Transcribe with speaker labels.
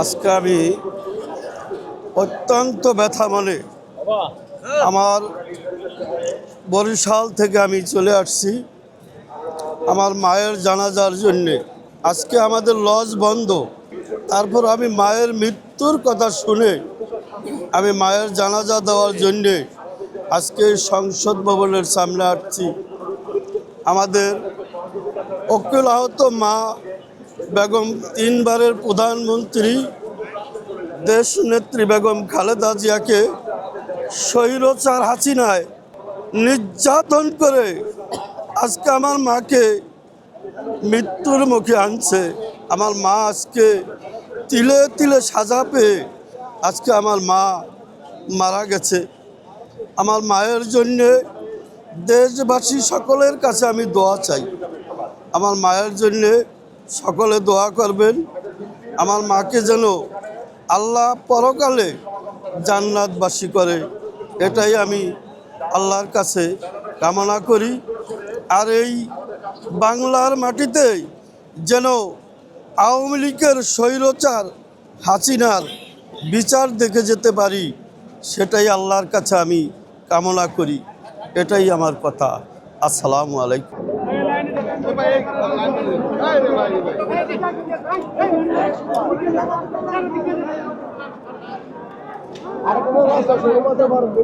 Speaker 1: আজকে আমি অত্যন্ত ব্যথা মনে আমার বরিশাল থেকে আমি চলে আসছি আমার মায়ের জানাজার জন্যে। আজকে আমাদের লজ বন্ধ, তারপর আমি মায়ের মৃত্যুর কথা শুনে আমি মায়ের জানাজা দেওয়ার জন্যে আজকে সংসদ ভবনের সামনে আসছি। আমাদের অকুল আহত মা বেগম, তিনবারের প্রধানমন্ত্রী দেশ নেত্রী বেগম খালেদা জিয়াকে স্বৈরাচার হাসিনায় নির্যাতন করে আজকে আমার মাকে মৃত্যুর মুখে আনছে। আমার মা আজকে তিলে তিলে সাজা পেয়ে আজকে আমার মা মারা গেছে। আমার মায়ের জন্যে দেশবাসী সকলের কাছে আমি দোয়া চাই। আমার মায়ের জন্যে সকলে দোয়া করবেন, আমার মাকে যেন আল্লাহ পরকালে জান্নাতবাসী করে, এটাই আমি আল্লাহর কাছে কামনা করি। আর এই বাংলার মাটিতে যেন আওয়ামী লীগের স্বৈরাচার হাসিনার বিচার দেখে যেতে পারি, সেটাই আল্লাহর কাছে আমি কামনা করি। এটাই আমার কথা। আসসালামু আলাইকুম।
Speaker 2: আর কোনো রাস্তা শুরু করতে পারবো